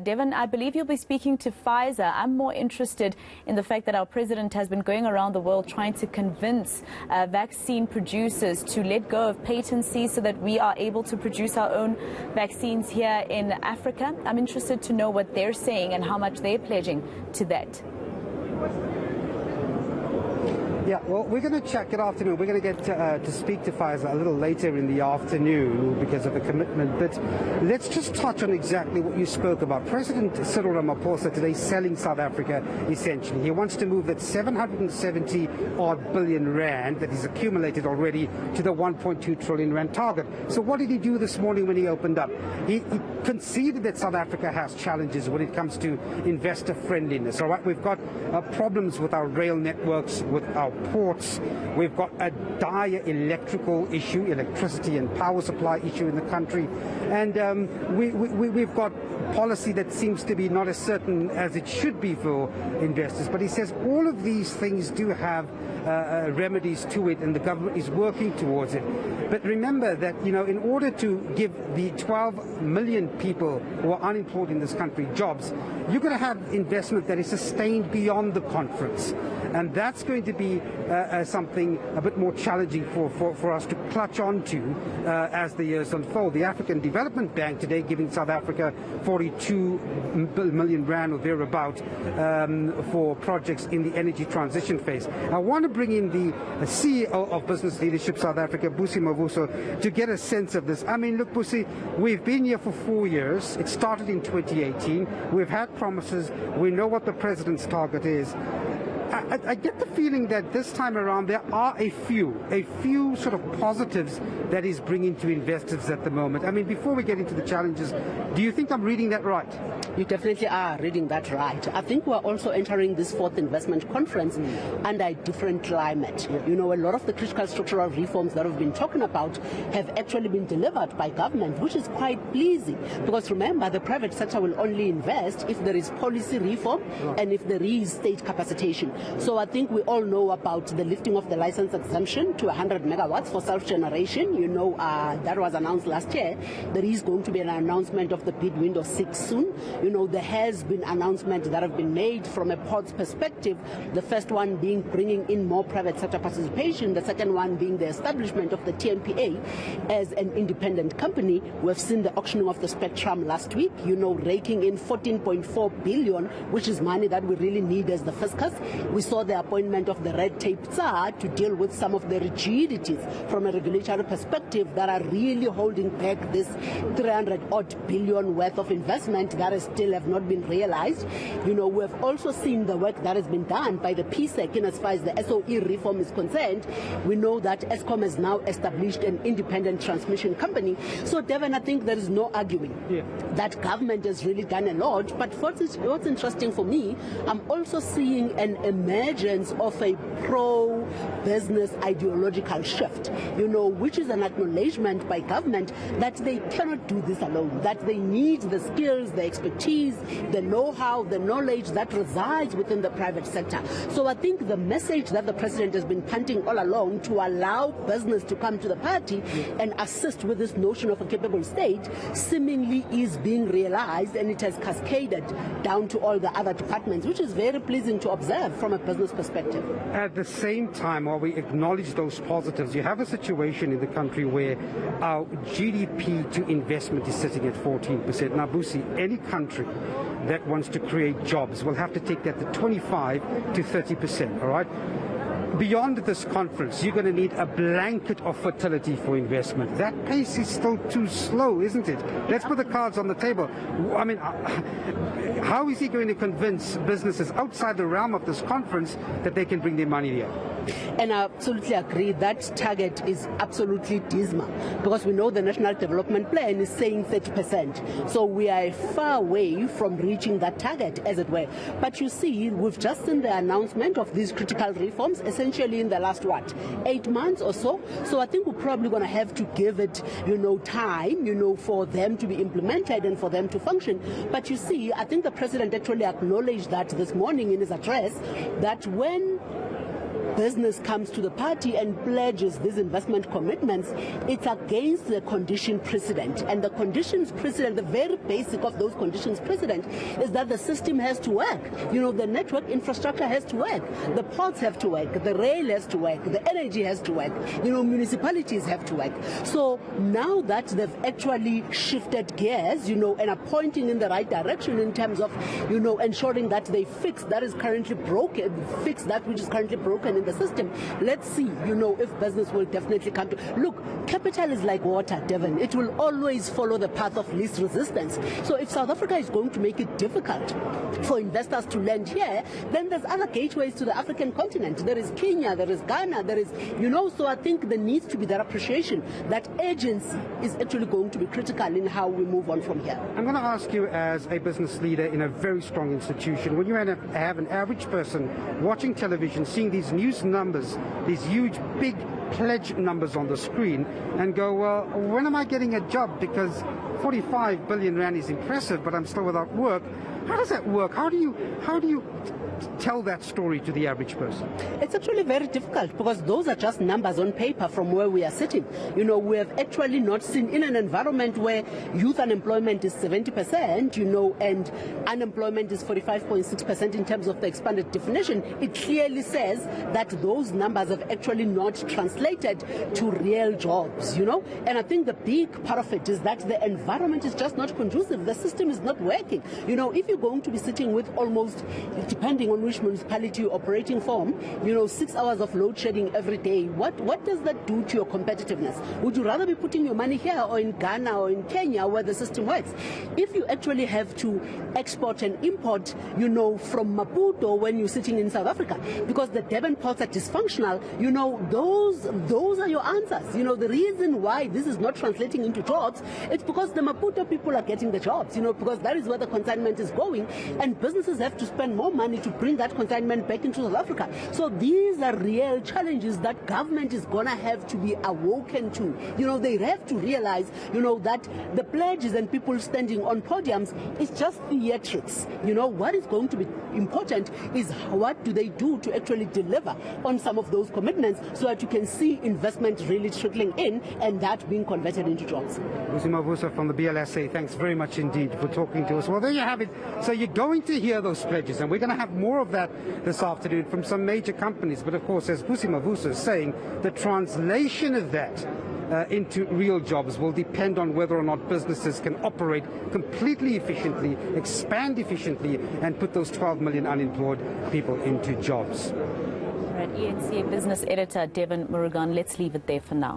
Devon, I believe you'll be speaking to Pfizer. I'm more interested in the fact that our president has been going around the world trying to convince vaccine producers to let go of patency so that we are able to produce our own vaccines here in Africa. I'm interested to know what they're saying and how much they're pledging to that. Yeah, well, we're going to check. Good afternoon. We're going to get to speak to Pfizer a little later in the afternoon because of the commitment. But let's just touch on exactly what you spoke about. President Cyril Ramaphosa today selling South Africa, essentially. He wants to move that 770-odd billion rand that he's accumulated already to the 1.2 trillion rand target. So what did he do this morning when he opened up? He conceded that South Africa has challenges when it comes to investor friendliness. All right, we've got problems with our rail networks, with our ports. We've got a dire electrical issue, electricity and power supply issue in the country. And we've got policy that seems to be not as certain as it should be for investors. But he says all of these things do have remedies to it, and the government is working towards it. But remember that, you know, in order to give the 12 million people who are unemployed in this country jobs, you're going to have investment that is sustained beyond the conference. And that's going to be something a bit more challenging for us to clutch onto as the years unfold. The African Development Bank today giving South Africa 42 million rand or thereabout for projects in the energy transition phase. I want to bring in the CEO of Business Leadership South Africa, Busi Mavuso, to get a sense of this. I mean, look, Busi, we've been here for 4 years. It started in 2018. We've had promises. We know what the president's target is. I get the feeling that this time around there are a few sort of positives that is bringing to investors at the moment. I mean, before we get into the challenges, do you think I'm reading that right? You definitely are reading that right. I think we're also entering this fourth investment conference under a different climate. Yeah. You know, a lot of the critical structural reforms that we've been talking about have actually been delivered by government, which is quite pleasing. Because remember, the private sector will only invest if there is policy reform and if there is state capacitation. So I think we all know about the lifting of the license exemption to 100 megawatts for self-generation. You know, that was announced last year. There is going to be an announcement of the bid window 6 soon. You know, there has been announcements that have been made from a port's perspective. The first one being bringing in more private sector participation. The second one being the establishment of the TMPA as an independent company. We've seen the auctioning of the spectrum last week, you know, raking in 14.4 billion, which is money that we really need as the fiscus. We saw the appointment of the red tape tsar to deal with some of the rigidities from a regulatory perspective that are really holding back this 300-odd billion worth of investment that is still have not been realized. You know, we have also seen the work that has been done by the PSEC in as far as the SOE reform is concerned. We know that Eskom has now established an independent transmission company. So, Devon, I think there is no arguing that government has really done a lot. But what's interesting for me, I'm also seeing an emergence of a pro-business ideological shift, you know, which is an acknowledgement by government that they cannot do this alone, that they need the skills, the expertise, the know-how, the knowledge that resides within the private sector. So I think the message that the president has been punting all along to allow business to come to the party and assist with this notion of a capable state seemingly is being realized, and it has cascaded down to all the other departments, which is very pleasing to observe from a business perspective. At the same time, while we acknowledge those positives, you have a situation in the country where our GDP to investment is sitting at 14%. Now, Busi, any country that wants to create jobs will have to take that to 25 to 30%, all right? Beyond this conference, you're going to need a blanket of fertility for investment. That pace is still too slow, isn't it? Let's put the cards on the table. I mean, how is he going to convince businesses outside the realm of this conference that they can bring their money here? And I absolutely agree that target is absolutely dismal, because we know the National Development Plan is saying 30%. So we are far away from reaching that target, as it were. But you see, we've just seen the announcement of these critical reforms essentially in the last, 8 months or so. So I think we're probably going to have to give it, you know, time, you know, for them to be implemented and for them to function. But you see, I think the president actually acknowledged that this morning in his address, that when business comes to the party and pledges these investment commitments, it's against the condition precedent. And the conditions precedent, the very basic of those conditions precedent, is that the system has to work. You know, the network infrastructure has to work, the ports have to work, the rail has to work, the energy has to work, you know, municipalities have to work. So now that they've actually shifted gears, you know, and are pointing in the right direction in terms of, you know, ensuring that they fix that is currently broken, fix that which is currently broken in the system. Let's see, you know, if business will definitely come to. Look, capital is like water, Devon. It will always follow the path of least resistance. So if South Africa is going to make it difficult for investors to land here, then there's other gateways to the African continent. There is Kenya, there is Ghana, there is, you know, so I think there needs to be that appreciation. That agency is actually going to be critical in how we move on from here. I'm going to ask you, as a business leader in a very strong institution, when you have an average person watching television, seeing these news numbers, these huge, big pledge numbers on the screen, and go, well, when am I getting a job? Because 45 billion rand is impressive, but I'm still without work. How does that work? How do you tell that story to the average person? It's actually very difficult, because those are just numbers on paper from where we are sitting. You know, we have actually not seen, in an environment where youth unemployment is 70%, you know, and unemployment is 45.6% in terms of the expanded definition, it clearly says that those numbers have actually not translated to real jobs, you know. And I think the big part of it is that the environment is just not conducive. The system is not working. You know, if you're going to be sitting with almost, depending on which municipality you're operating from, you know, 6 hours of load shedding every day, what does that do to your competitiveness? Would you rather be putting your money here or in Ghana or in Kenya, where the system works? If you actually have to export and import, you know, from Maputo when you're sitting in South Africa, because the Durban ports are dysfunctional, you know, those are your answers. You know, the reason why this is not translating into jobs, it's because the Maputo people are getting the jobs, you know, because that is where the consignment is going, and businesses have to spend more money to bring that consignment back into South Africa. So these are real challenges that government is going to have to be awoken to. You know, they have to realize, you know, that the pledges and people standing on podiums is just theatrics. You know, what is going to be important is what do they do to actually deliver on some of those commitments, so that you can see investment really trickling in and that being converted into jobs. Ramaphosa from the BLSA, thanks very much indeed for talking to us. Well, there you have it. So you're going to hear those pledges, and we're going to have more of that this afternoon from some major companies. But of course, as Ramaphosa is saying, the translation of that into real jobs will depend on whether or not businesses can operate completely efficiently, expand efficiently, and put those 12 million unemployed people into jobs. All right, ENCA business editor Devon Murugan, let's leave it there for now.